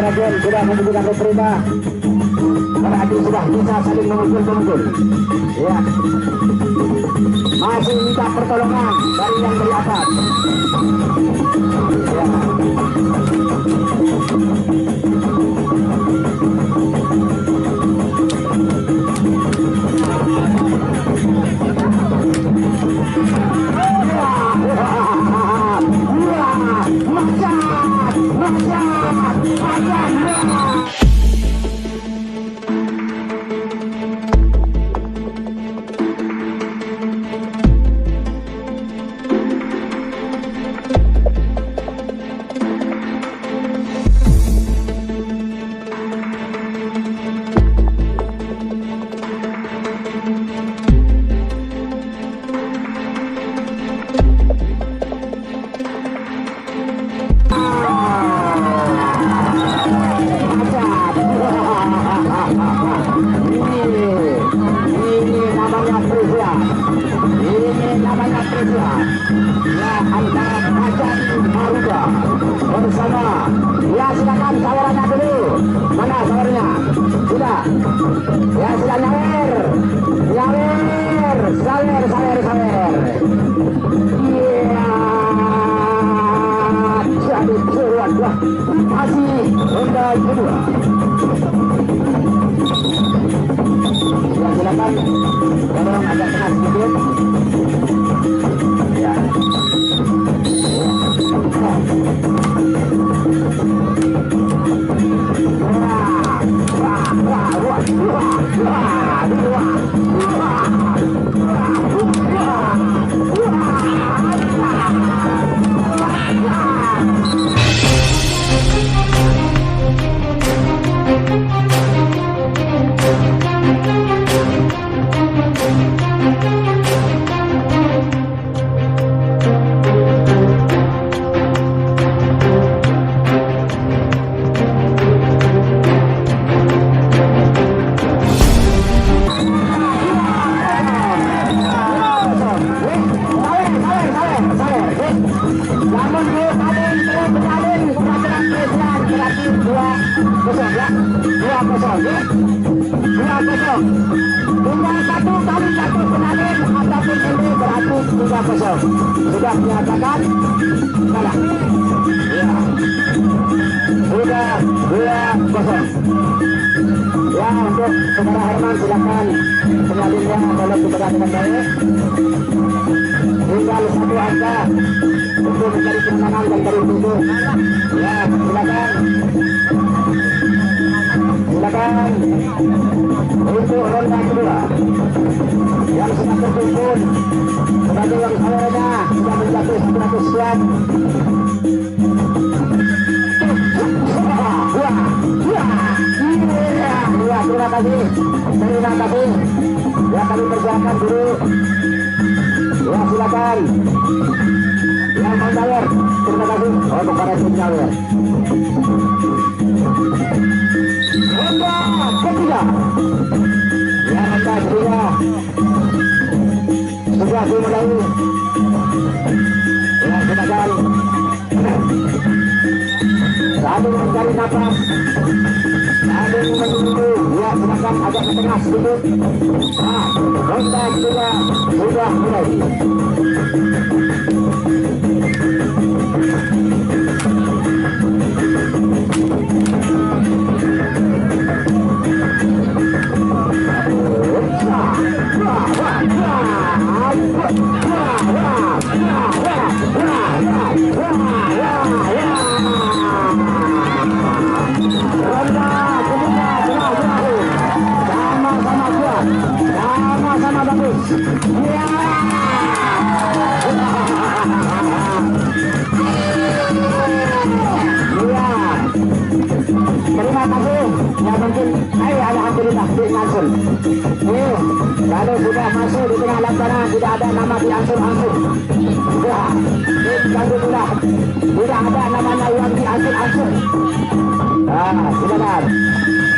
Rajen sudah menunjukkan diterima. Berarti sudah bisa saling memukul-memukul. Ya. Masih minta pertolongan dari yang dari atas. Ya. Bersama, ya silakan sawerannya dulu. Mana sawernya? Sudah. Ya sudah nyawer, sawer. Iya. Jadi kedua, masih ronde kedua. Ya silakan, dorong agak tengah sedikit. Ya. Sudah menyatakan kalah. Ya. Sudah 2-0. Ya, untuk saudara Herman silakan penyalinnya kalau kepada dengan baik. Tinggal satu angka untuk mencari kemenangan dan dari tujuh. Ya, silakan. Untuk ronde kedua yang sudah terkumpul sebagai yang sawernya sudah menjatuh 100 sekian. Terima kasih. Ya, kami persilakan dulu. Ya, silakan. Yang mau sawer, terima kasih. Oh, kepada tim sawer. Ronde ketiga. Ya, ronde ketiga sudah dimulai. Ya, silakan. Sambil mencari nafas, sambil menunggu. Ya, silakan agak ke tengah sedikit. Nah, ronde ketiga sudah mulai. Sama-sama bagus. Ya. Terima kasih. Ya, mungkin alhamdulillah diangsur. Kalau sudah masuk di tengah lapangan tidak ada nama diangsur-angsur. Ya, alhamdulillah tidak ada namanya yang diangsur-angsur. Ah, silakan.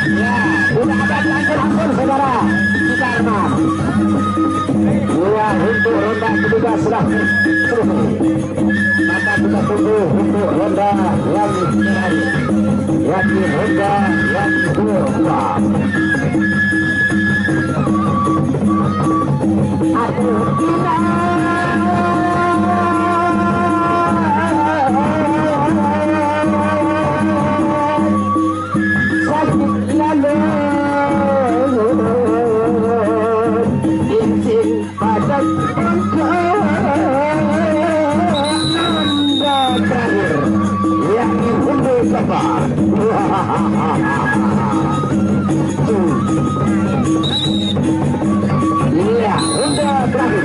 Ya, tidak ada diangsur-angsur saudara. Kita hormat. Ya, untuk ronde ketiga sudah selesai. Maka kita tunggu untuk ronde yang terakhir. yakni Honda yang kedua. Aduh, iya, ronde terakhir.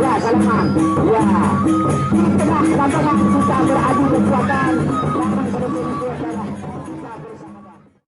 Ya, salaman. Ya, di tengah lapangan kita beradu kekuatan.